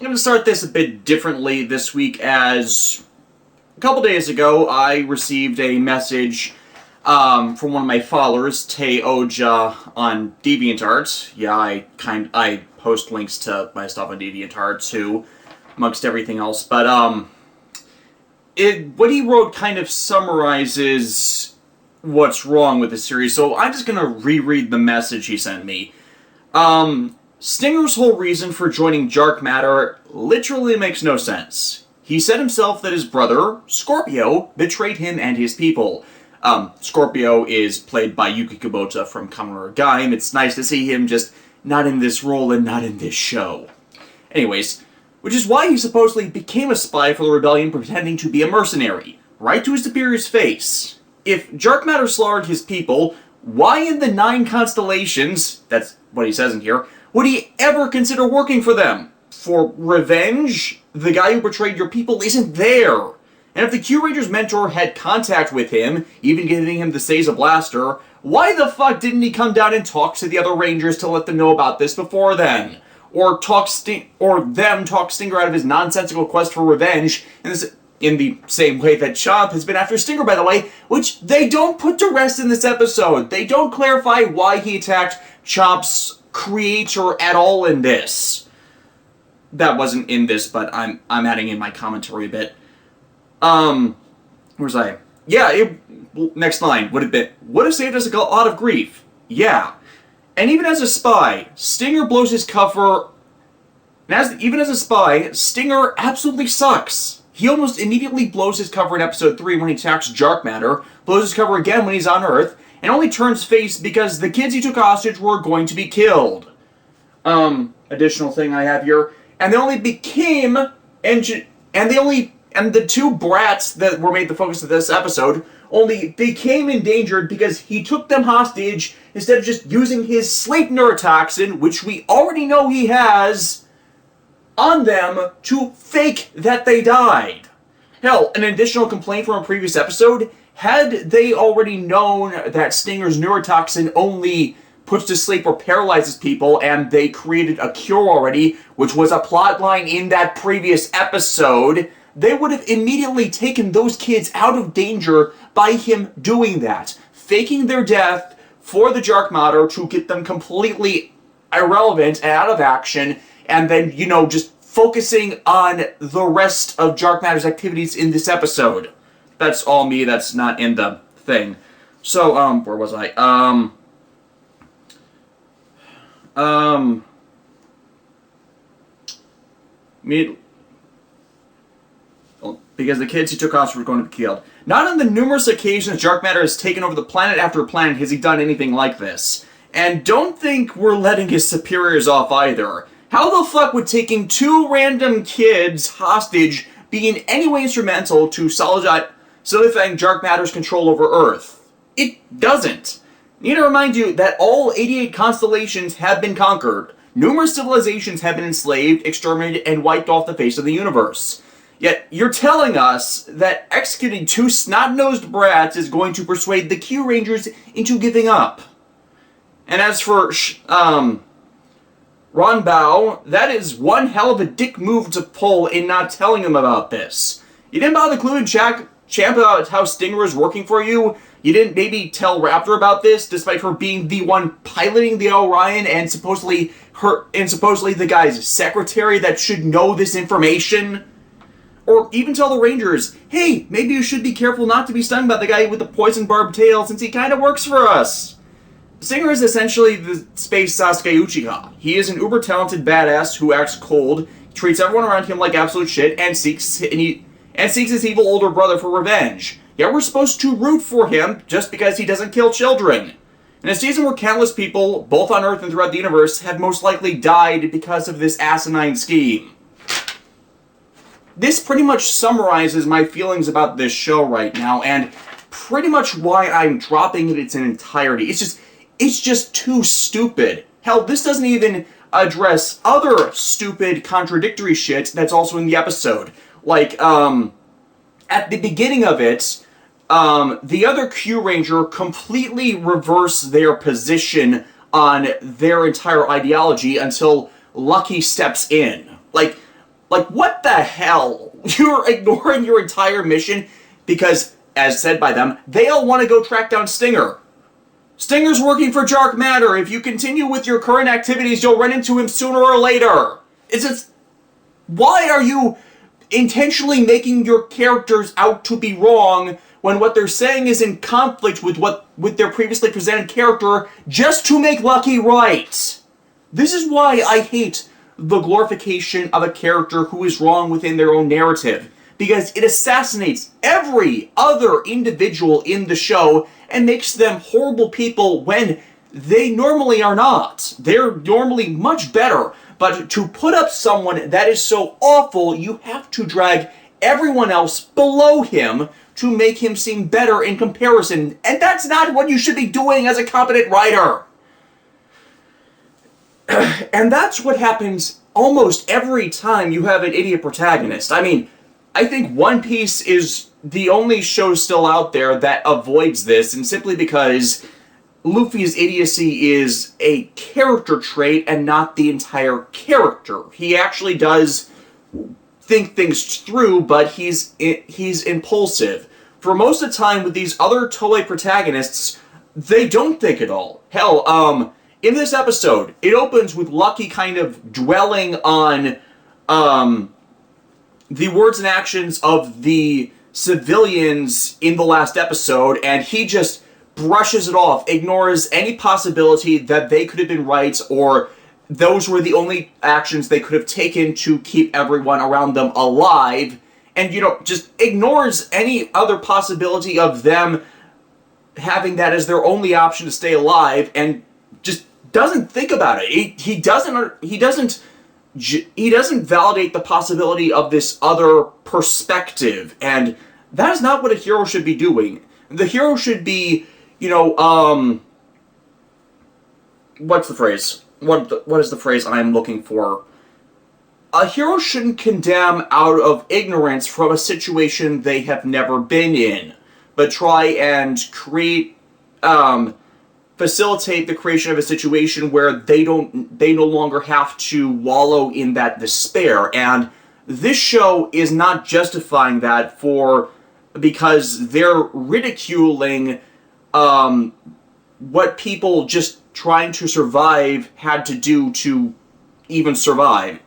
going to start this a bit differently this week, as a couple days ago I received a message from one of my followers, Tay Oja, on DeviantArt. Yeah, I post links to my stuff on DeviantArt too, amongst everything else. But what he wrote kind of summarizes what's wrong with the series, so I'm just gonna reread the message he sent me. Stinger's whole reason for joining Dark Matter literally makes no sense. He said himself that his brother, Scorpio, betrayed him and his people. Scorpio is played by Yuki Kubota from Kamen Rider Gaim. It's nice to see him just not in this role and not in this show. Anyways, which is why he supposedly became a spy for the rebellion, pretending to be a mercenary, right to his superior's face. If Dark Matter slaughtered his people, why in the 9 constellations, that's what he says in here, would he ever consider working for them? For revenge? The guy who betrayed your people isn't there. And if the Kyuuranger's mentor had contact with him, even giving him the Seiza Blaster, why the fuck didn't he come down and talk to the other Rangers to let them know about this before then? Or talk Stinger out of his nonsensical quest for revenge, in the same way that Chomp has been after Stinger, by the way, which they don't put to rest in this episode. They don't clarify why he attacked Chomp's creator at all in this. That wasn't in this, but I'm adding in my commentary a bit. Where's I? Yeah, next line would have saved us a lot of grief. Yeah. And even as a spy, Stinger blows his cover. Even as a spy, Stinger absolutely sucks. He almost immediately blows his cover in episode 3 when he attacks Dark Matter, blows his cover again when he's on Earth, and only turns face because the kids he took hostage were going to be killed. Additional thing I have here, and they only became and the 2 brats that were made the focus of this episode only became endangered because he took them hostage instead of just using his sleep neurotoxin, which we already know he has, on them to fake that they died. Hell, an additional complaint from a previous episode, had they already known that Stinger's neurotoxin only puts to sleep or paralyzes people, and they created a cure already, which was a plotline in that previous episode, they would have immediately taken those kids out of danger by him doing that. Faking their death for the Dark Matter to get them completely irrelevant and out of action, and then, just focusing on the rest of Dark Matter's activities in this episode. That's all me, that's not in the thing. So, where was I? Because the kids he took hostage were going to be killed. Not on the numerous occasions Dark Matter has taken over the planet after planet has he done anything like this. And don't think we're letting his superiors off either. How the fuck would taking 2 random kids hostage be in any way instrumental to solidifying Dark Matter's control over Earth? It doesn't. I need to remind you that all 88 constellations have been conquered. Numerous civilizations have been enslaved, exterminated, and wiped off the face of the universe. Yet, you're telling us that executing 2 snot-nosed brats is going to persuade the Kyurangers into giving up. And as for, Ron Bao, that is one hell of a dick move to pull in not telling him about this. You didn't bother including Champ about how Stinger is working for you. You didn't maybe tell Raptor about this, despite her being the one piloting the Orion and supposedly the guy's secretary that should know this information. Or even tell the Rangers, hey, maybe you should be careful not to be stung by the guy with the poison barbed tail since he kind of works for us. Stinger is essentially the space Sasuke Uchiha. He is an uber-talented badass who acts cold, treats everyone around him like absolute shit, and seeks his evil older brother for revenge. Yet we're supposed to root for him just because he doesn't kill children. In a season where countless people, both on Earth and throughout the universe, have most likely died because of this asinine scheme. This pretty much summarizes my feelings about this show right now, and pretty much why I'm dropping it in its entirety. It's just too stupid. Hell, this doesn't even address other stupid, contradictory shit that's also in the episode. Like, at the beginning of it, the other Kyuranger completely reverse their position on their entire ideology until Lucky steps in. Like, Like, what the hell? You're ignoring your entire mission because, as said by them, they all want to go track down Stinger. Stinger's working for Dark Matter. If you continue with your current activities, you'll run into him sooner or later. It's just... Why are you intentionally making your characters out to be wrong when what they're saying is in conflict with their previously presented character just to make Lucky right? This is why I hate the glorification of a character who is wrong within their own narrative, because it assassinates every other individual in the show and makes them horrible people when they normally are not. They're normally much better, but to put up someone that is so awful, you have to drag everyone else below him to make him seem better in comparison, and that's not what you should be doing as a competent writer. And that's what happens almost every time you have an idiot protagonist. I mean, I think One Piece is the only show still out there that avoids this, and simply because Luffy's idiocy is a character trait and not the entire character. He actually does think things through, but he's impulsive. For most of the time with these other Toei protagonists, they don't think at all. Hell, in this episode, it opens with Lucky kind of dwelling on the words and actions of the civilians in the last episode, and he just brushes it off, ignores any possibility that they could have been right, or those were the only actions they could have taken to keep everyone around them alive, and, just ignores any other possibility of them having that as their only option to stay alive, and just doesn't think about it. He doesn't validate the possibility of this other perspective, and that is not what a hero should be doing. The hero should be, what's the phrase? What is the phrase I'm looking for? A hero shouldn't condemn out of ignorance from a situation they have never been in, but try and facilitate the creation of a situation where they no longer have to wallow in that despair. And this show is not justifying that because they're ridiculing what people just trying to survive had to do to even survive.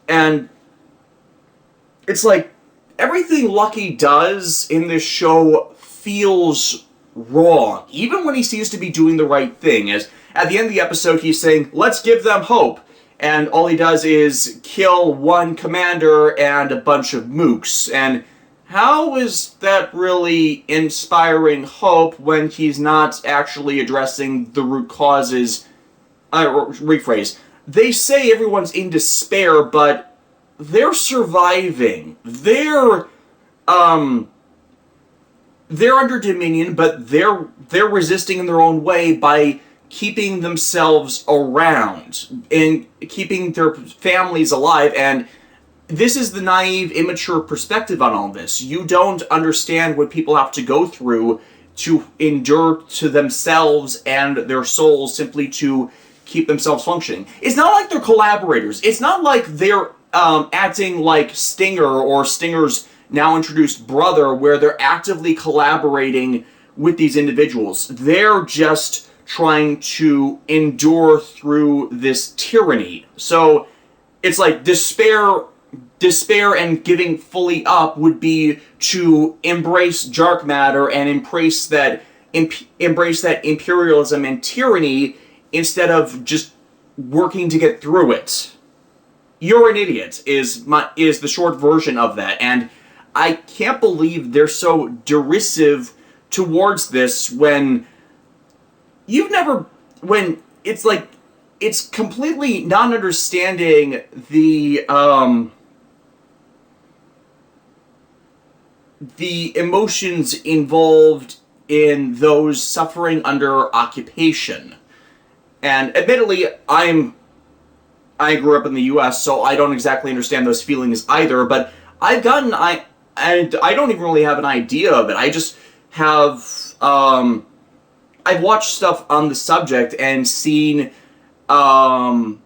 And it's like everything Lucky does in this show feels wrong, even when he seems to be doing the right thing. As at the end of the episode, he's saying, "Let's give them hope," and all he does is kill one commander and a bunch of mooks. And how is that really inspiring hope when he's not actually addressing the root causes? Rephrase. They say everyone's in despair, but they're surviving. They're under dominion, but they're resisting in their own way by keeping themselves around and keeping their families alive. And this is the naive, immature perspective on all this. You don't understand what people have to go through to endure to themselves and their souls simply to keep themselves functioning. It's not like they're collaborators. It's not like they're acting like Stinger or Stinger's now introduced brother, where they're actively collaborating with these individuals. They're just trying to endure through this tyranny. So it's like despair and giving fully up would be to embrace dark matter and embrace that imperialism and tyranny instead of just working to get through it. You're an idiot is the short version of that, and I can't believe they're so derisive towards this when it's like it's completely not understanding the emotions involved in those suffering under occupation. And admittedly, I grew up in the U.S., so I don't exactly understand those feelings either, but I don't even really have an idea of it. I just have, I've watched stuff on the subject and seen, or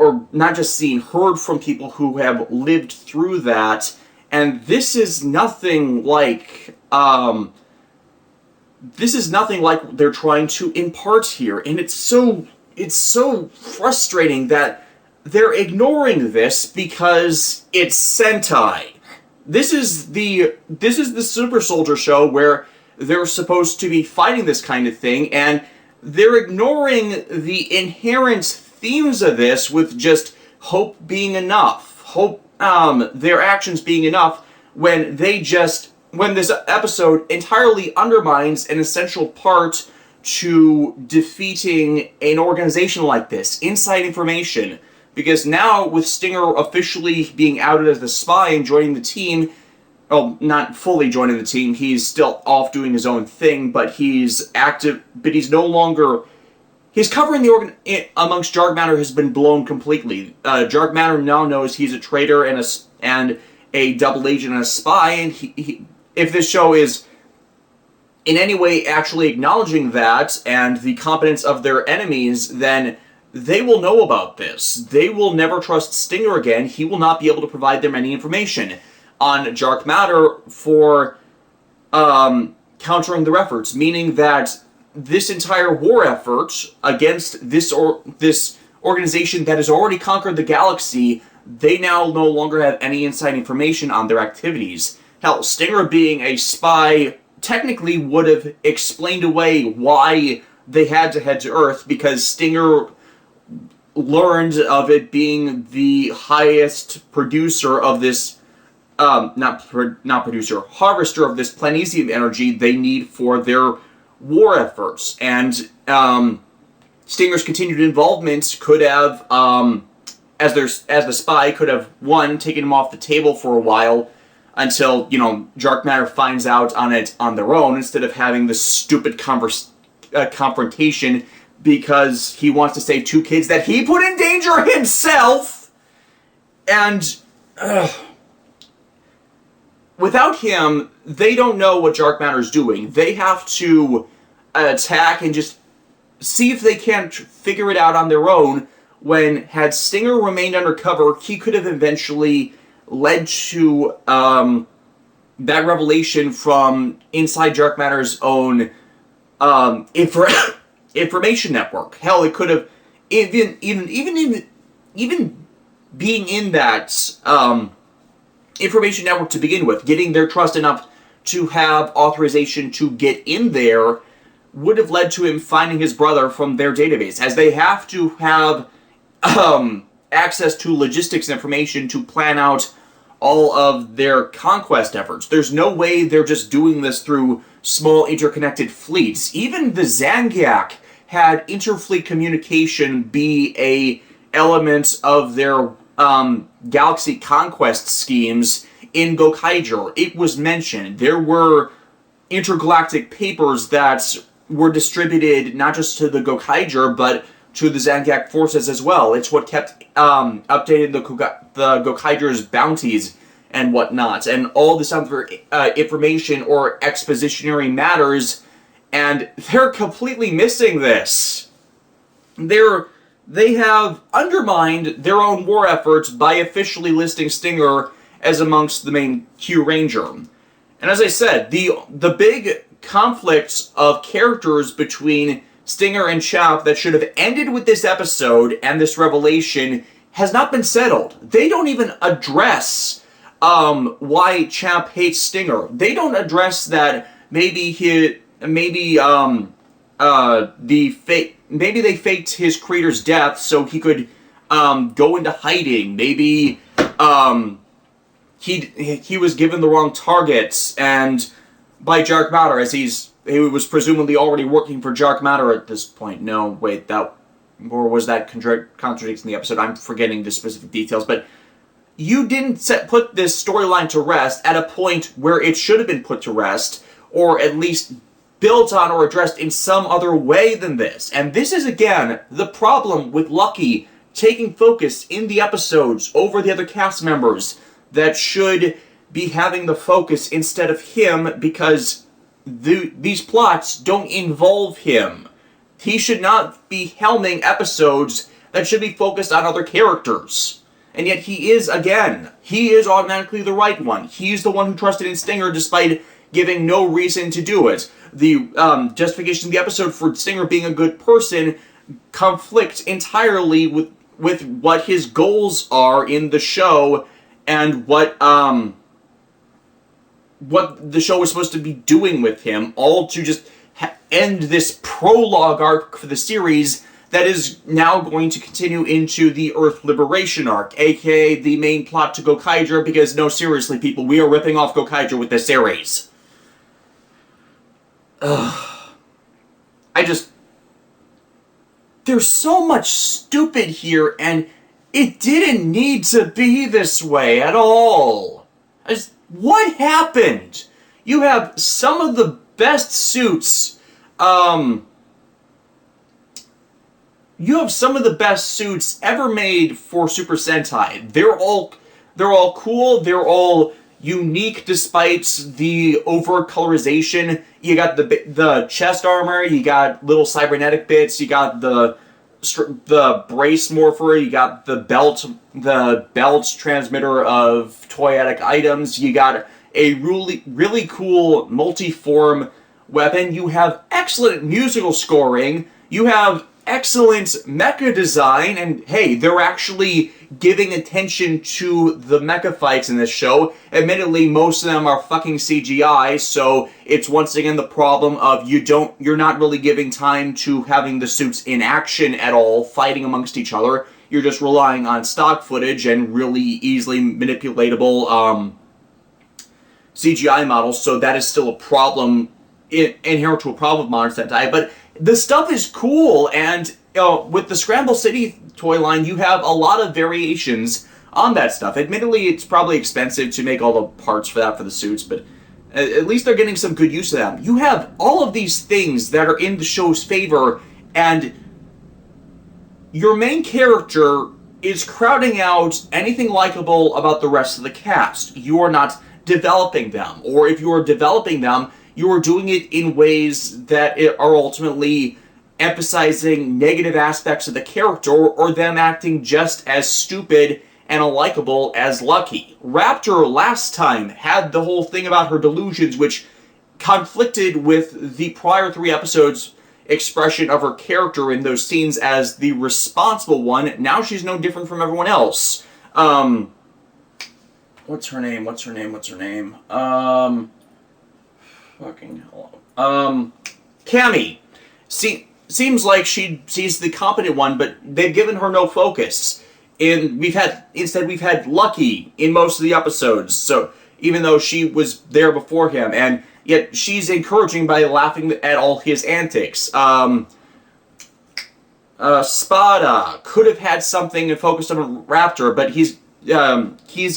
or not just seen, heard from people who have lived through that, and this is nothing like they're trying to impart here, and it's so frustrating that they're ignoring this because it's Sentai. This is the Super Soldier show where they're supposed to be fighting this kind of thing, and they're ignoring the inherent themes of this with just hope being enough. Their actions being enough when this episode entirely undermines an essential part to defeating an organization like this, inside information. Because now, with Stinger officially being outed as the spy and joining the team, well, not fully joining the team, he's still off doing his own thing, but he's active, but he's no longer... His cover in the amongst Dark Matter has been blown completely. Dark Matter now knows he's a traitor and a double agent and a spy, and if this show is in any way actually acknowledging that and the competence of their enemies, then they will know about this. They will never trust Stinger again. He will not be able to provide them any information on Dark Matter for countering their efforts, meaning that this entire war effort against this organization that has already conquered the galaxy, they now no longer have any inside information on their activities. Hell, Stinger being a spy technically would have explained away why they had to head to Earth, because Stinger learned of it being the highest producer of this, harvester of this planesium energy they need for their war efforts. And Stinger's continued involvement could have, as the spy, could have, one, taken him off the table for a while until, Dark Matter finds out on it on their own, instead of having this stupid confrontation because he wants to save two kids that he put in danger himself. And without him, they don't know what Dark Matter's doing. They have to attack and just see if they can't figure it out on their own, when, had Stinger remained undercover, he could have eventually led to that revelation from inside Dark Matter's own information network. Hell, it could have even being in that information network to begin with, getting their trust enough to have authorization to get in there, would have led to him finding his brother from their database, as they have to have access to logistics information to plan out all of their conquest efforts. There's no way they're just doing this through small interconnected fleets. Even the Zangiak had interfleet communication be a element of their galaxy conquest schemes in Gokaiger. It was mentioned. There were intergalactic papers that were distributed not just to the Gokaiger, but to the Zangiak forces as well. It's what kept updating the Gokaiger's bounties and whatnot, and all this other information or expositionary matters, and they're completely missing this. They have undermined their own war efforts by officially listing Stinger as amongst the main kyuuranger. And as I said, the big conflicts of characters between Stinger and Champ that should have ended with this episode and this revelation has not been settled. They don't even address why Champ hates Stinger. They don't address that maybe they faked his creator's death so he could go into hiding. Maybe he was given the wrong targets and by Dark Matter, as he was presumably already working for Dark Matter at this point. No, wait, or was that contradicting the episode? I'm forgetting the specific details, but you didn't put this storyline to rest at a point where it should have been put to rest, or at least built on or addressed in some other way than this. And this is, again, the problem with Lucky taking focus in the episodes over the other cast members that should be having the focus instead of him, because these plots don't involve him. He should not be helming episodes that should be focused on other characters. And yet he is automatically the right one. He's the one who trusted in Stinger despite giving no reason to do it. The justification of the episode for Stinger being a good person conflicts entirely with what his goals are in the show and what the show was supposed to be doing with him, all to just end this prologue arc for the series that is now going to continue into the Earth Liberation arc, aka the main plot to Gokaiger, because no, seriously, people, we are ripping off Gokaiger with this series. There's so much stupid here, and it didn't need to be this way at all. What happened? You have some of the best suits, ever made for Super Sentai. They're all cool, they're all unique despite the over-colorization. You got the chest armor, you got little cybernetic bits, you got the brace morpher, you got the belt transmitter of toyetic items, you got a really cool multi-form weapon, you have excellent musical scoring, you have excellent mecha design, and hey, they're actually giving attention to the mecha fights in this show. Admittedly, most of them are fucking CGI, so it's once again the problem of you're not really giving time to having the suits in action at all, fighting amongst each other. You're just relying on stock footage and really easily manipulatable CGI models, so that is still a problem, inherent to a problem of modern Sentai, but the stuff is cool, and with the Scramble City toy line, you have a lot of variations on that stuff. Admittedly, it's probably expensive to make all the parts for that for the suits, but at least they're getting some good use of them. You have all of these things that are in the show's favor, and your main character is crowding out anything likable about the rest of the cast. You are not developing them, or if you are developing them, you are doing it in ways that are ultimately emphasizing negative aspects of the character, or them acting just as stupid and unlikable as Lucky. Raptor last time had the whole thing about her delusions, which conflicted with the prior 3 episodes' expression of her character in those scenes as the responsible one. Now she's no different from everyone else. What's her name? Fucking hell. Cammy. Seems like she's the competent one, but they've given her no focus. We've had Lucky in most of the episodes, so even though she was there before him, and yet she's encouraging by laughing at all his antics. Spada could have had something and focused on Raptor, but he's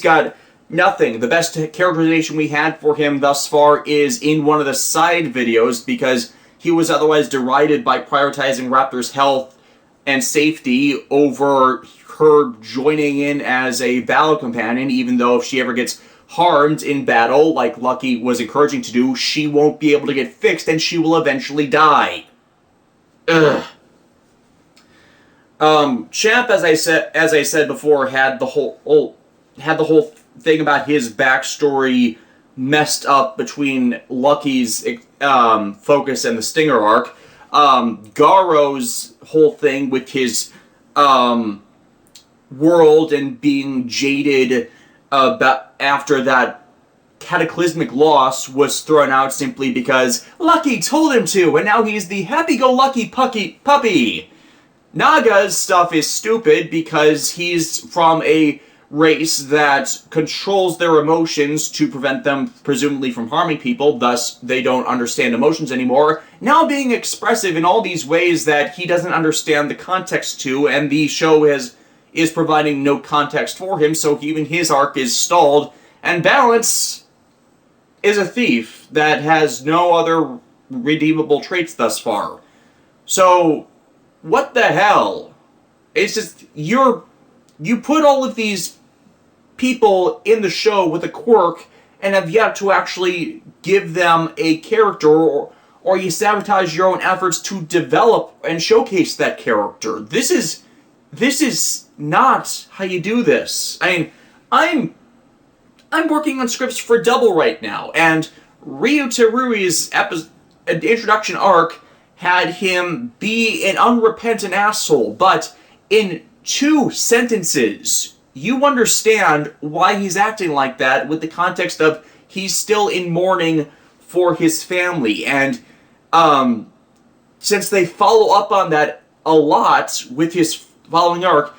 got nothing. The best characterization we had for him thus far is in one of the side videos, because he was otherwise derided by prioritizing Raptor's health and safety over her joining in as a battle companion, even though if she ever gets harmed in battle, like Lucky was encouraging to do, she won't be able to get fixed and she will eventually die. Ugh. Champ, as I said before, had the whole thing about his backstory messed up between Lucky's focus and the Stinger arc. Garo's whole thing with his world and being jaded after that cataclysmic loss was thrown out simply because Lucky told him to, and now he's the happy-go-lucky puppy. Naga's stuff is stupid because he's from a race that controls their emotions to prevent them, presumably, from harming people, thus they don't understand emotions anymore, now being expressive in all these ways that he doesn't understand the context to, and the show is providing no context for him, so even his arc is stalled, and Balance is a thief that has no other redeemable traits thus far. So, what the hell? It's just, you put all of these people in the show with a quirk and have yet to actually give them a character, or you sabotage your own efforts to develop and showcase that character. This is this is not how you do this. I mean, I'm working on scripts for Double right now, and Ryu Terui's introduction arc had him be an unrepentant asshole, but in 2 sentences, you understand why he's acting like that with the context of he's still in mourning for his family, and since they follow up on that a lot with his following arc,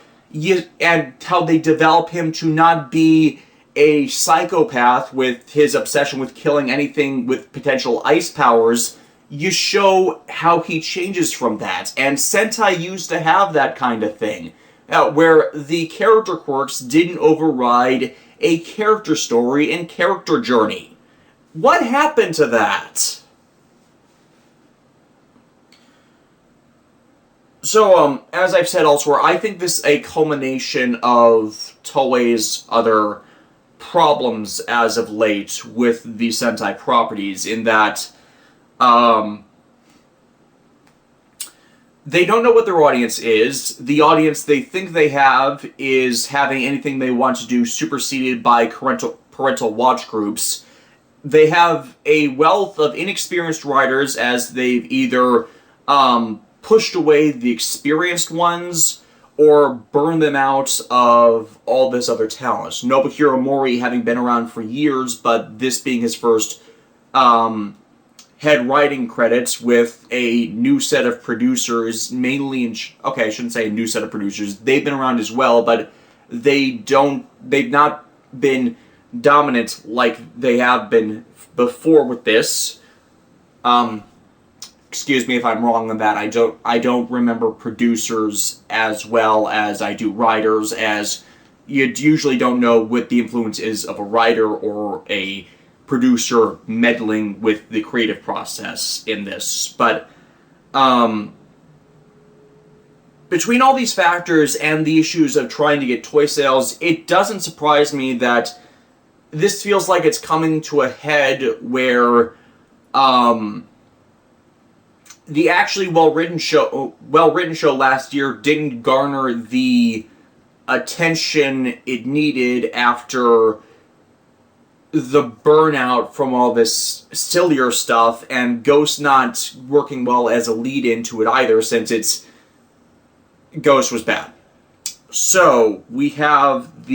and how they develop him to not be a psychopath with his obsession with killing anything with potential ice powers, you show how he changes from that. And Sentai used to have that kind of thing, where the character quirks didn't override a character story and character journey. What happened to that? So, as I've said elsewhere, I think this is a culmination of Toei's other problems as of late with the Sentai properties, in that they don't know what their audience is. The audience they think they have is having anything they want to do superseded by parental watch groups. They have a wealth of inexperienced writers, as they've either pushed away the experienced ones or burned them out of all this other talent. Nobuhiro Mori having been around for years, but this being his first head writing credits with a new set of producers, mainly in... Okay, I shouldn't say a new set of producers. They've been around as well, but they've not been dominant like they have been before with this. Excuse me if I'm wrong on that. I don't remember producers as well as I do writers, as you usually don't know what the influence is of a writer or a producer meddling with the creative process in this. But between all these factors and the issues of trying to get toy sales, it doesn't surprise me that this feels like it's coming to a head where the actually well-written show last year didn't garner the attention it needed after the burnout from all this sillier stuff, and Ghost not working well as a lead into it either, since Ghost was bad. So we have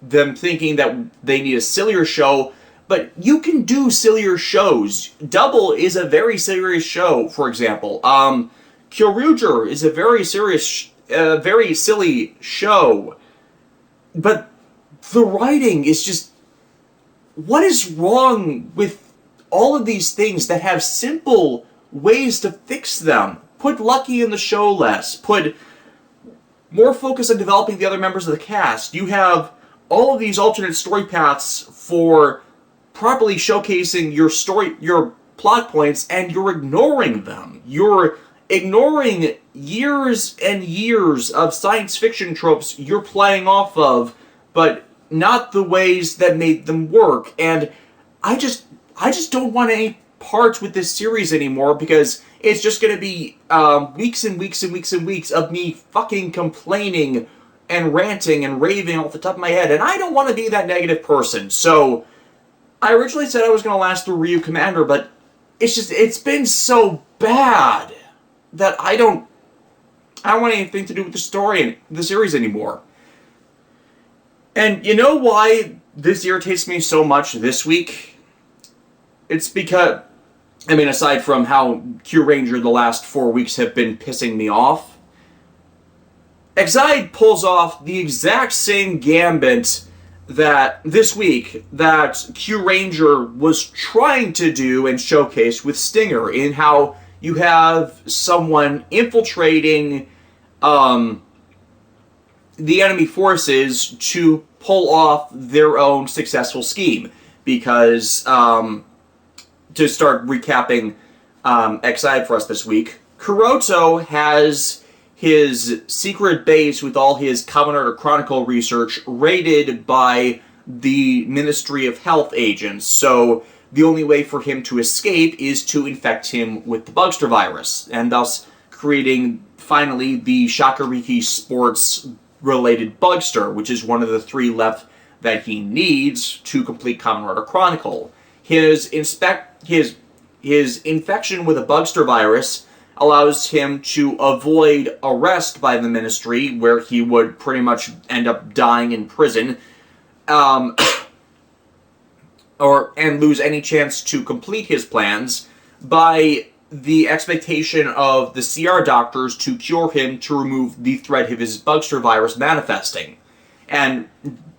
them thinking that they need a sillier show. But you can do sillier shows. Double is a very serious show, for example. Kyuuranger is a very serious, very silly show. But the writing is just... What is wrong with all of these things that have simple ways to fix them? Put Lucky in the show less. Put more focus on developing the other members of the cast. You have all of these alternate story paths for properly showcasing your plot points, and you're ignoring them. You're ignoring years and years of science fiction tropes you're playing off of, but not the ways that made them work. And I just don't want any parts with this series anymore, because it's just going to be weeks and weeks and weeks and weeks of me fucking complaining and ranting and raving off the top of my head, and I don't want to be that negative person. So I originally said I was going to last through Ryu Commander, but it's been so bad that I don't want anything to do with the story and the series anymore. And you know why this irritates me so much this week? It's because, I mean, aside from how kyuuranger the last 4 weeks have been pissing me off, Exide pulls off the exact same gambit that this week that kyuuranger was trying to do and showcase with Stinger, in how you have someone infiltrating the enemy forces to pull off their own successful scheme. Because, to start recapping Exide for us this week, Kuroto has his secret base with all his Covenant Chronicle research raided by the Ministry of Health agents, so the only way for him to escape is to infect him with the Bugster virus, and thus creating, finally, the Shakuriki Sports-related Bugster, which is one of the 3 left that he needs to complete Kamen Rider Chronicle. His infection with a Bugster virus allows him to avoid arrest by the Ministry, where he would pretty much end up dying in prison, and lose any chance to complete his plans by the expectation of the CR doctors to cure him to remove the threat of his Bugster virus manifesting. And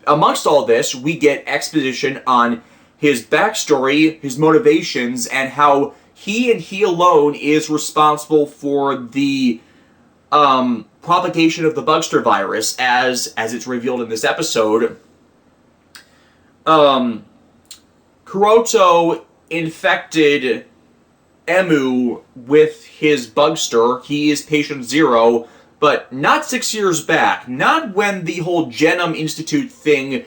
amongst all this, we get exposition on his backstory, his motivations, and how he and he alone is responsible for the propagation of the Bugster virus, as it's revealed in this episode. Kuroto infected Emu with his Bugster. He is patient 0, but not 6 years back. Not when the whole Genome Institute thing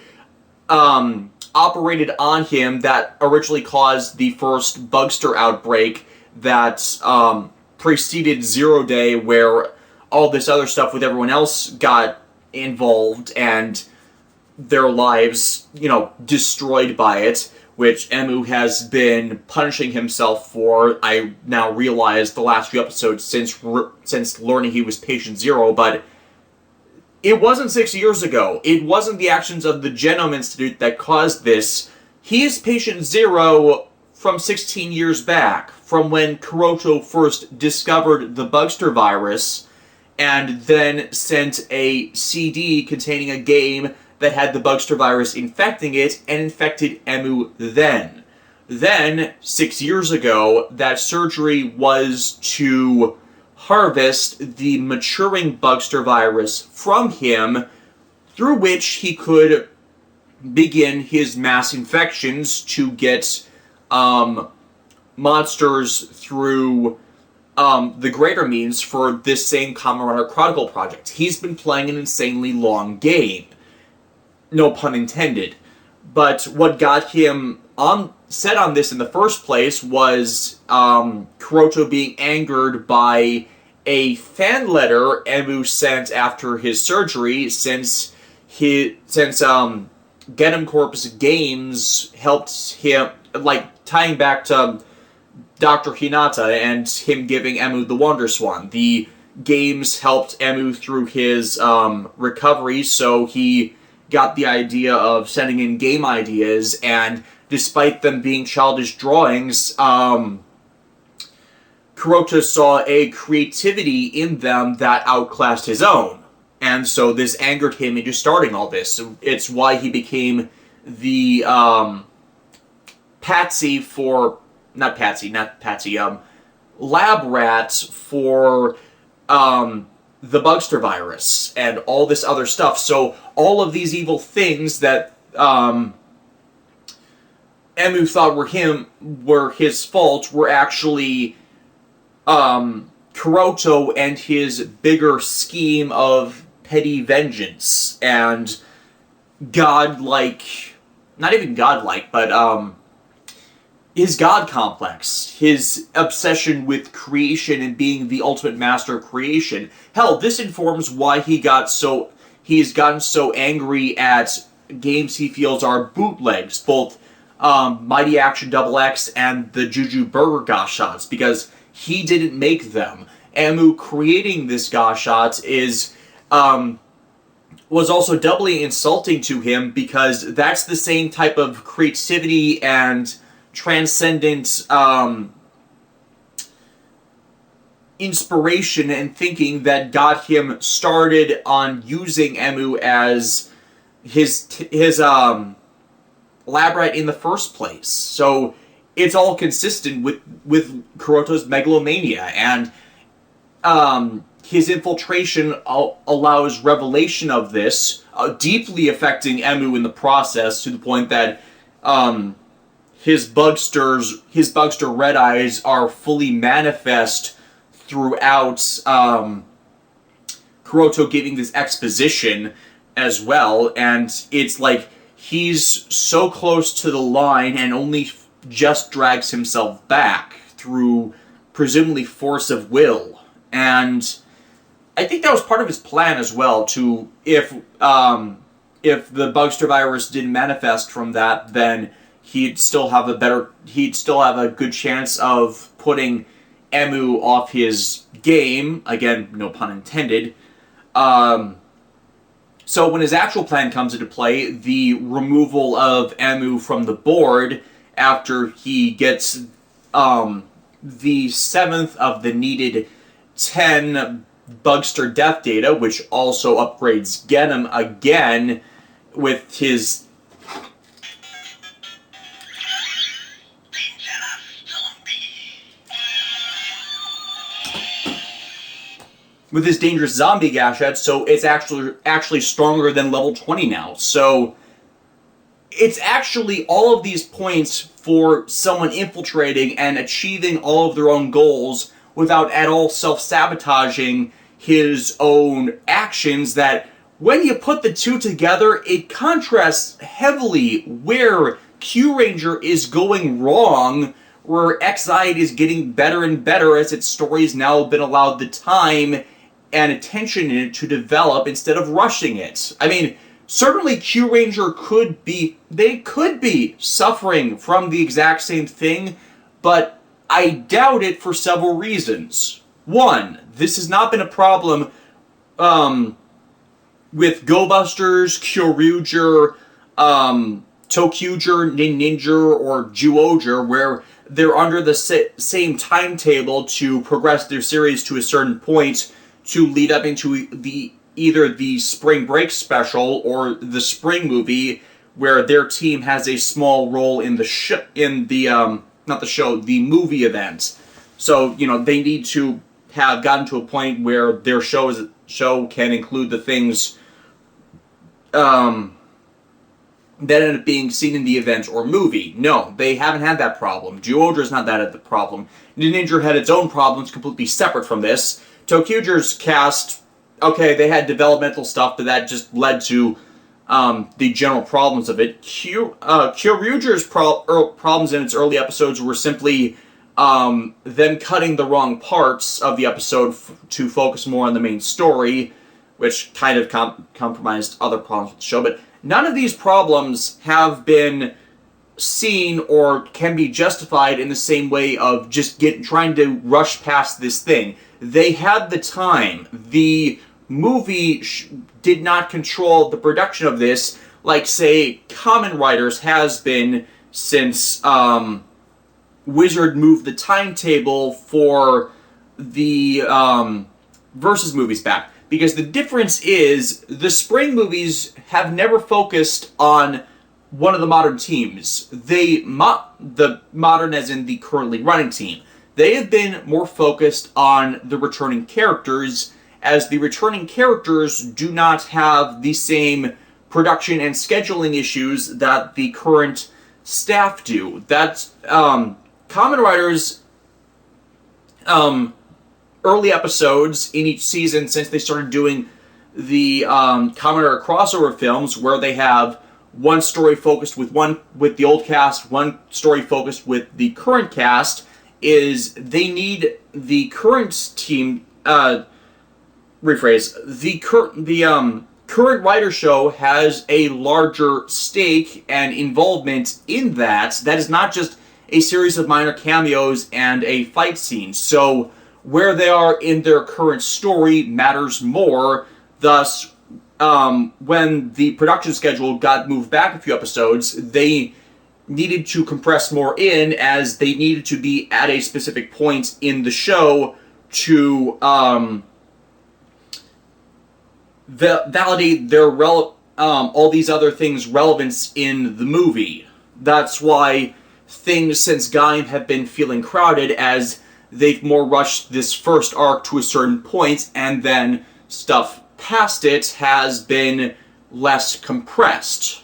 operated on him that originally caused the first Bugster outbreak that preceded Zero Day, where all this other stuff with everyone else got involved and their lives, destroyed by it, which Emu has been punishing himself for, I now realize, the last few episodes since learning he was patient 0, but it wasn't 6 years ago. It wasn't the actions of the Genome Institute that caused this. He is patient 0 from 16 years back, from when Kuroto first discovered the Bugster virus, and then sent a CD containing a game that had the Bugster virus infecting it, and infected Emu then. Then, 6 years ago, that surgery was to harvest the maturing Bugster virus from him, through which he could begin his mass infections to get monsters through the greater means for this same Kamen Rider Chronicle project. He's been playing an insanely long game. No pun intended. But what got him set on this in the first place was Kuroto being angered by a fan letter Emu sent after his surgery, since Genom Corp's games helped him, tying back to Dr. Hinata and him giving Emu the Wonder Swan. The games helped Emu through his recovery, so he got the idea of sending in game ideas, and despite them being childish drawings, Kuroto saw a creativity in them that outclassed his own. And so this angered him into starting all this. It's why he became the lab rat for the Bugster virus and all this other stuff. So all of these evil things that Emu thought were his fault were actually Kuroto and his bigger scheme of petty vengeance and godlike, not even godlike, but his god complex, his obsession with creation and being the ultimate master of creation. Hell, this informs why he's gotten so angry at games he feels are bootlegs, both Mighty Action Double X and the Juju Burger Gosh Shots, because he didn't make them. Emu creating this Gosh Shot was also doubly insulting to him, because that's the same type of creativity and transcendent inspiration and thinking that got him started on using Emu as his lab rat in the first place. So it's all consistent with Kuroto's megalomania, and his infiltration allows revelation of this, deeply affecting Emu in the process, to the point that his Bugster Red Eyes are fully manifest throughout Kuroto giving this exposition as well, and it's like he's so close to the line and only just drags himself back through presumably force of will. And I think that was part of his plan as well, to, if the Bugster virus didn't manifest from that, then he'd still have a good chance of putting Emu off his game. Again, no pun intended. So when his actual plan comes into play, the removal of Emu from the board after he gets the 7th of the needed 10 Bugster death data, which also upgrades Genom again with his dangerous zombie Gashet, so it's actually stronger than level 20 now. So it's actually all of these points for someone infiltrating and achieving all of their own goals without at all self-sabotaging his own actions, that when you put the two together, it contrasts heavily where Kyuranger is going wrong, where Exide is getting better and better as its story's now been allowed the time and attention in it to develop instead of rushing it. I mean, certainly Kyuranger could be suffering from the exact same thing, but I doubt it for several reasons. One, this has not been a problem with Go Busters, Kyuuranger, Tokuger, Ninja, or Juoger, where they're under the same timetable to progress their series to a certain point to lead up into either the spring break special or the spring movie, where their team has a small role in the movie event. So, they need to have gotten to a point where their show can include the things that end up being seen in the event or movie. No, they haven't had that problem. Juodra's not that the problem. Ninja had its own problems completely separate from this. Tokuger's cast, okay, they had developmental stuff, but that just led to the general problems of it. Kyuurager's problems in its early episodes were simply them cutting the wrong parts of the episode to focus more on the main story, which kind of compromised other problems with the show. But none of these problems have been seen or can be justified in the same way of just trying to rush past this thing. They had the time. The movie did not control the production of this like, say, Kamen Riders has been since Wizard moved the timetable for the Versus movies back. Because the difference is, the spring movies have never focused on one of the modern teams. The modern as in the currently running team. They have been more focused on the returning characters, as the returning characters do not have the same production and scheduling issues that the current staff do. That's Kamen Riders early episodes in each season, since they started doing the Kamen Rider crossover films, where they have one story focused with the old cast, one story focused with the current cast, is they need the current team the current writer show has a larger stake and involvement in that. That is not just a series of minor cameos and a fight scene. So where they are in their current story matters more. Thus, when the production schedule got moved back a few episodes, they needed to compress more in, as they needed to be at a specific point in the show to validate their all these other things' relevance in the movie. That's why things since Gaim have been feeling crowded, as they've more rushed this first arc to a certain point, and then stuff past it has been less compressed.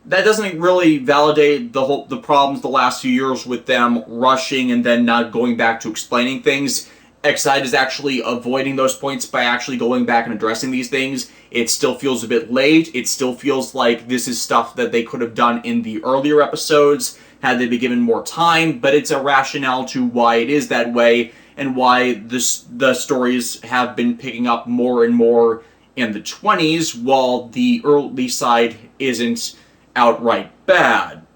That doesn't really validate the problems the last few years with them rushing and then not going back to explaining things. Exide is actually avoiding those points by actually going back and addressing these things. It still feels a bit late. It still feels like this is stuff that they could have done in the earlier episodes had they been given more time, but it's a rationale to why it is that way, and why the stories have been picking up more and more in the 20s, while the early side isn't outright bad.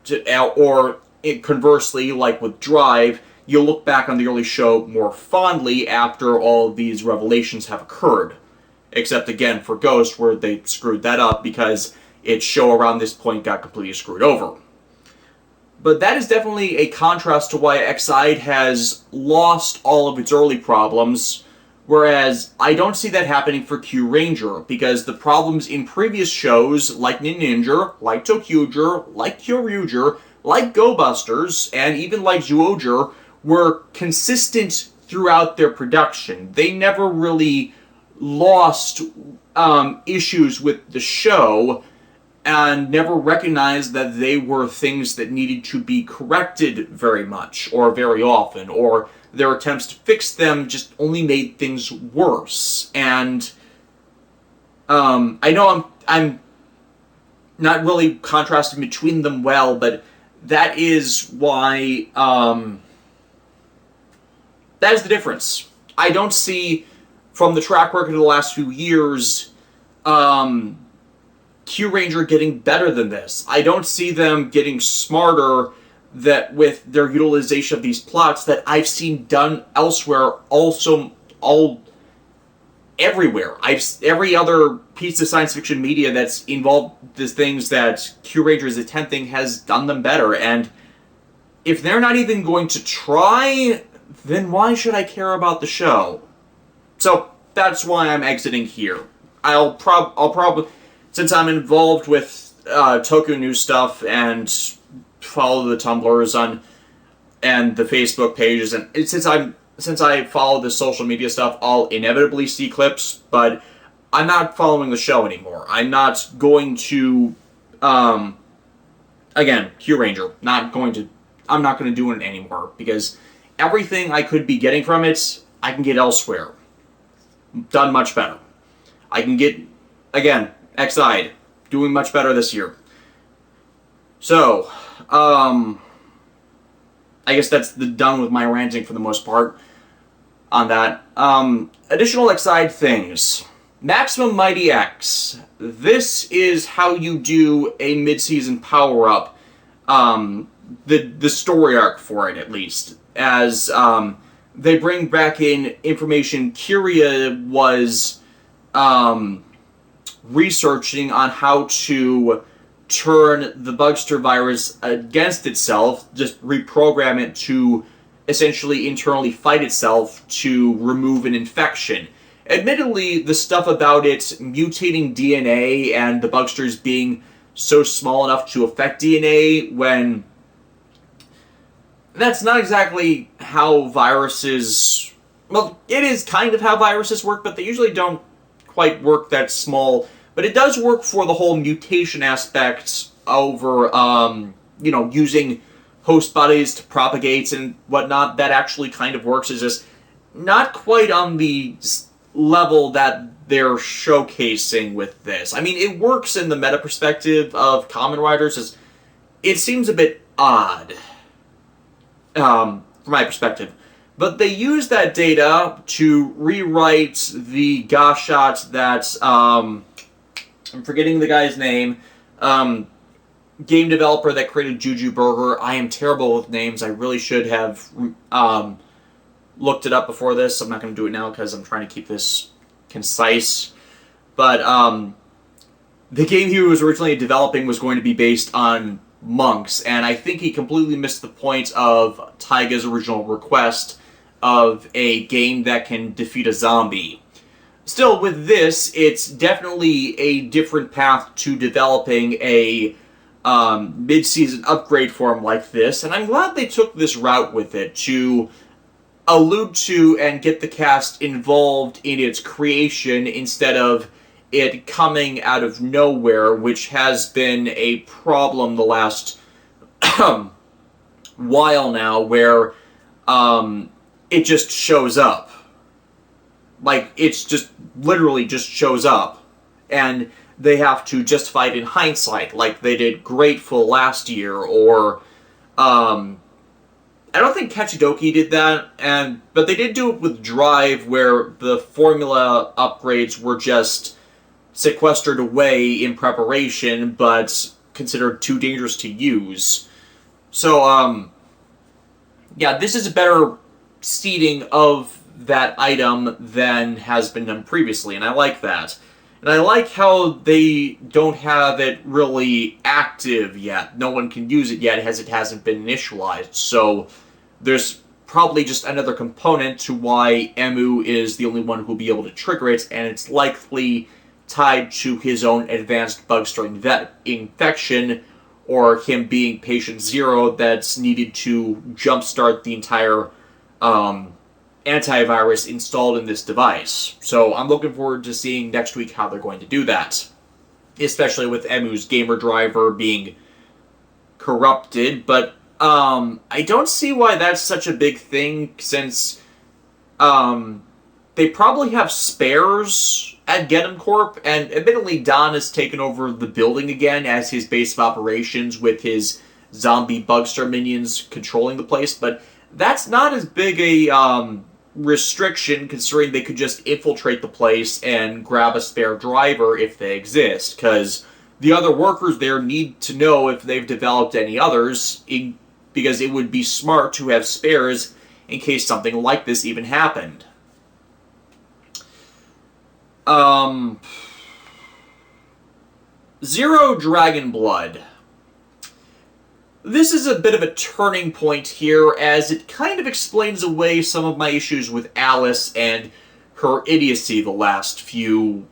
Or conversely, like with Drive, you'll look back on the early show more fondly after all of these revelations have occurred. Except, again, for Ghost, where they screwed that up because its show around this point got completely screwed over. But that is definitely a contrast to why X-Side has lost all of its early problems, whereas I don't see that happening for kyuuranger, because the problems in previous shows, like Ninja, like Toku, like kyuuranger, like Go Busters, and even like Zyuohger, were consistent throughout their production. They never really lost issues with the show, and never recognized that they were things that needed to be corrected very much, or very often, or their attempts to fix them just only made things worse. And I know I'm not really contrasting between them well, but that is why that is the difference. I don't see, from the track record of the last few years, kyuuranger getting better than this. I don't see them getting smarter that with their utilization of these plots that I've seen done elsewhere, everywhere. Every other piece of science fiction media that's involved the things that kyuuranger is attempting has done them better, and if they're not even going to try, then why should I care about the show? So that's why I'm exiting here. I'll probably, since I'm involved with Toku news stuff and follow the Tumblrs and the Facebook pages, and since I follow the social media stuff, I'll inevitably see clips, but I'm not following the show anymore. I'm not going to, again, kyuuranger, I'm not going to do it anymore, because everything I could be getting from it, I can get elsewhere. Done much better. I can get, again, X-Side, doing much better this year. So, I guess that's done with my ranting for the most part on that. Additional X-Side things. Maximum Mighty X. This is how you do a mid-season power-up. The story arc for it, at least. As they bring back in information Kyria was researching on how to turn the Bugster virus against itself, just reprogram it to essentially internally fight itself to remove an infection. Admittedly, the stuff about it mutating DNA and the Bugsters being so small enough to affect DNA when that's not exactly how viruses... Well, it is kind of how viruses work, but they usually don't quite work that small. But it does work for the whole mutation aspect over, using host bodies to propagate and whatnot. That actually kind of works. It's just not quite on the level that they're showcasing with this. I mean, it works in the meta perspective of Kamen Riders. It seems a bit odd, from my perspective. But they use that data to rewrite the Gashot that, I'm forgetting the guy's name, game developer that created Juju Burger. I am terrible with names. I really should have looked it up before this. I'm not going to do it now because I'm trying to keep this concise. But the game he was originally developing was going to be based on monks, and I think he completely missed the point of Taiga's original request of a game that can defeat a zombie. Still, with this, it's definitely a different path to developing a mid-season upgrade form like this, and I'm glad they took this route with it to allude to and get the cast involved in its creation instead of it coming out of nowhere, which has been a problem the last while now, where it just shows up. Like, it's just literally just shows up, and they have to justify it in hindsight, like they did Grateful last year, or I don't think Kachidoki did that, but they did do it with Drive, where the formula upgrades were just sequestered away in preparation, but considered too dangerous to use. So, yeah, this is a better seeding of that item than has been done previously, and I like that. And I like how they don't have it really active yet. No one can use it yet as it hasn't been initialized. So there's probably just another component to why Emu is the only one who will be able to trigger it, and it's likely tied to his own advanced bug-storing infection, or him being patient zero that's needed to jumpstart the entire antivirus installed in this device. So I'm looking forward to seeing next week how they're going to do that. Especially with Emu's gamer driver being corrupted, but I don't see why that's such a big thing, since they probably have spares at Geddon Corp, and admittedly Don has taken over the building again as his base of operations with his zombie bugster minions controlling the place, but that's not as big a restriction, considering they could just infiltrate the place and grab a spare driver if they exist, because the other workers there need to know if they've developed any others, because it would be smart to have spares in case something like this even happened. Zero Dragon Blood. This is a bit of a turning point here, as it kind of explains away some of my issues with Alice and her idiocy the last few,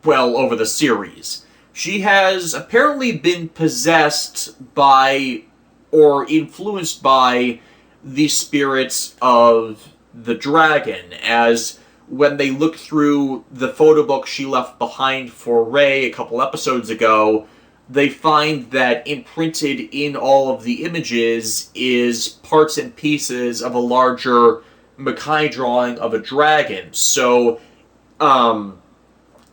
well, over the series. She has apparently been possessed by, or influenced by, the spirits of the dragon, as when they look through the photo book she left behind for Rei a couple episodes ago, they find that imprinted in all of the images is parts and pieces of a larger Makai drawing of a dragon. So,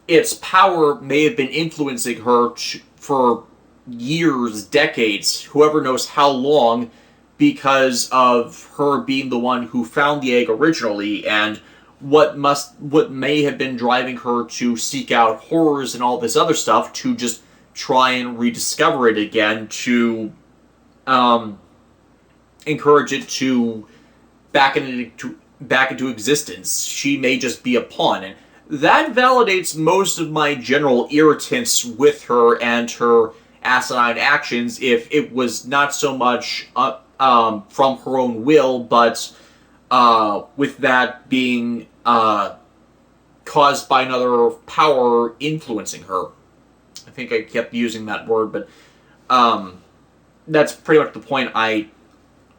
its power may have been influencing her for years, decades, whoever knows how long, because of her being the one who found the egg originally, and what may have been driving her to seek out horrors and all this other stuff to just try and rediscover it again, to encourage it to back into existence. She may just be a pawn, and that validates most of my general irritants with her and her asinine actions, if it was not so much from her own will, but with that being caused by another power influencing her. I think I kept using that word, but that's pretty much the point. I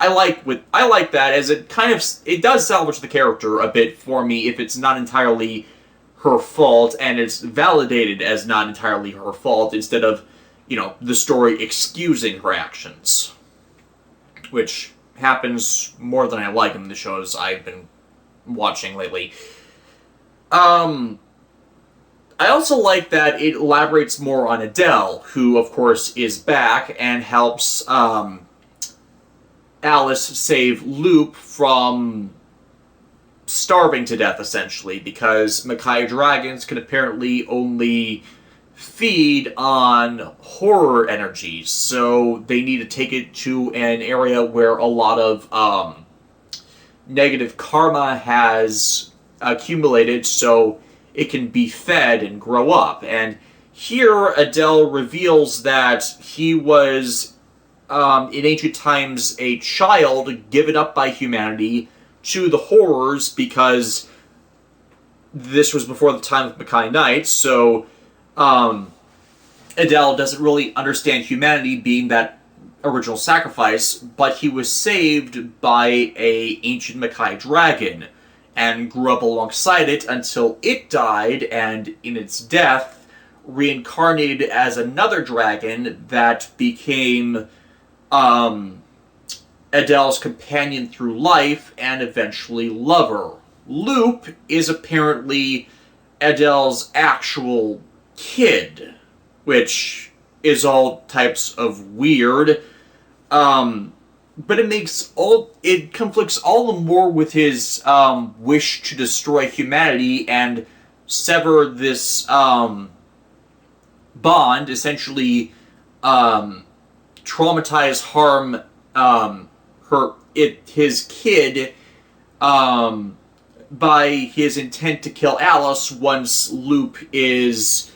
like that, as it does salvage the character a bit for me if it's not entirely her fault, and it's validated as not entirely her fault, instead of, the story excusing her actions, which happens more than I like in the shows I've been watching lately. I also like that it elaborates more on Adele, who, of course, is back and helps Alice save Loop from starving to death, essentially, because Makai dragons can apparently only feed on horror energies, so they need to take it to an area where a lot of negative karma has accumulated, so it can be fed and grow up. And here Adele reveals that he was, in ancient times, a child given up by humanity to the horrors, because this was before the time of Makai Knights, so Adele doesn't really understand humanity being that original sacrifice, but he was saved by a ancient Makai dragon, and grew up alongside it until it died, and in its death, reincarnated as another dragon that became Adele's companion through life, and eventually lover. Loop is apparently Adele's actual kid, which is all types of weird. but it conflicts all the more with his wish to destroy humanity and sever this bond, essentially traumatize, harm his kid by his intent to kill Alice once Loop is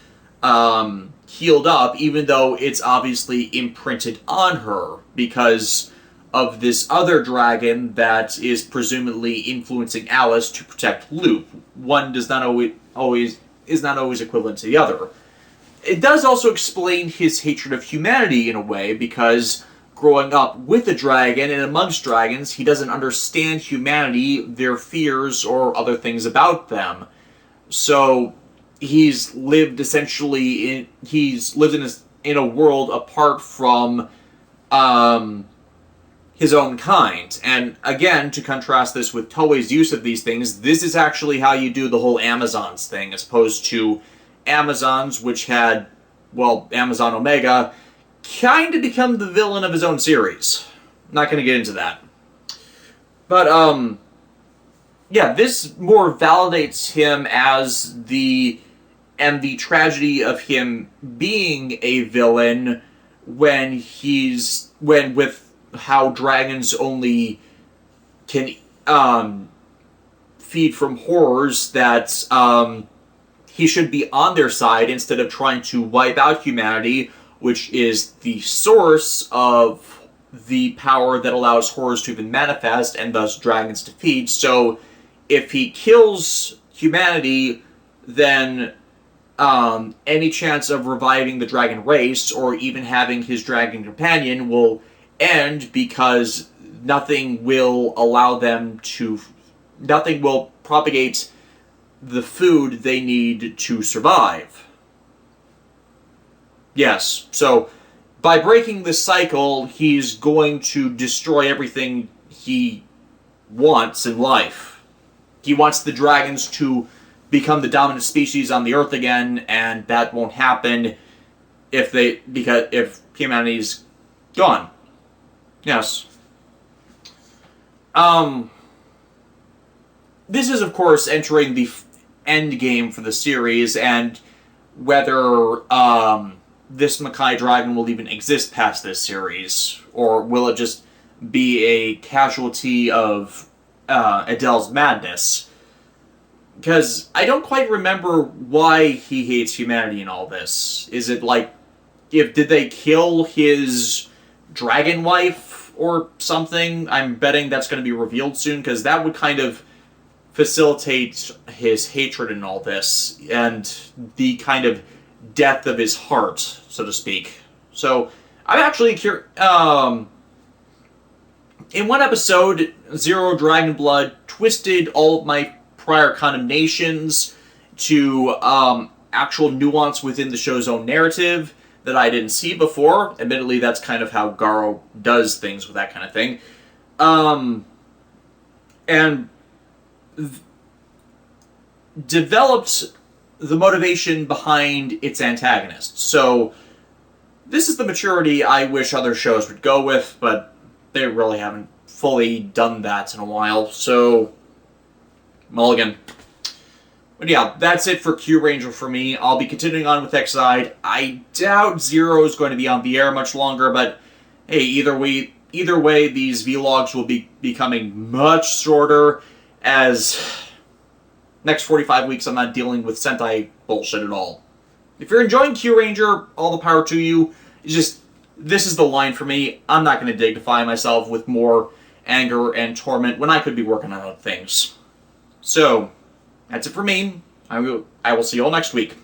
healed up, even though it's obviously imprinted on her because of this other dragon that is presumably influencing Alice to protect Loop. One is not always equivalent to the other. It does also explain his hatred of humanity in a way, because growing up with a dragon and amongst dragons, he doesn't understand humanity, their fears, or other things about them. So he's lived in a world apart from his own kind. And again, to contrast this with Toei's use of these things, this is actually how you do the whole Amazons thing, as opposed to Amazons, which had, Amazon Omega, kind of become the villain of his own series. Not going to get into that. But, this more validates him as the tragedy of him being a villain with how dragons only can feed from horrors, that he should be on their side instead of trying to wipe out humanity, which is the source of the power that allows horrors to even manifest and thus dragons to feed. So if he kills humanity, then any chance of reviving the dragon race or even having his dragon companion will end, because nothing will propagate the food they need to survive. Yes, so by breaking this cycle, he's going to destroy everything he wants in life. He wants the dragons to become the dominant species on the Earth again, and that won't happen if humanity's gone. Yes. This is, of course, entering the end game for the series, and whether this Makai dragon will even exist past this series, or will it just be a casualty of Adele's madness? Because I don't quite remember why he hates humanity in all this. Is it like, did they kill his dragon wife or something? I'm betting that's going to be revealed soon, because that would kind of facilitate his hatred in all this, and the kind of death of his heart, so to speak. So, I'm actually curious. In one episode, Zero Dragon Blood twisted all of my prior condemnations to actual nuance within the show's own narrative that I didn't see before. Admittedly, that's kind of how Garo does things with that kind of thing. And developed the motivation behind its antagonist. So, this is the maturity I wish other shows would go with, but they really haven't fully done that in a while, so mulligan. But yeah, that's it for Kyuranger for me. I'll be continuing on with Exide. I doubt Zero is going to be on the air much longer, but hey, either way, these vlogs will be becoming much shorter, as next 45 weeks I'm not dealing with Sentai bullshit at all. If you're enjoying Kyuranger, all the power to you. It's just, this is the line for me. I'm not going to dignify myself with more anger and torment when I could be working on other things. So, that's it for me. I will see you all next week.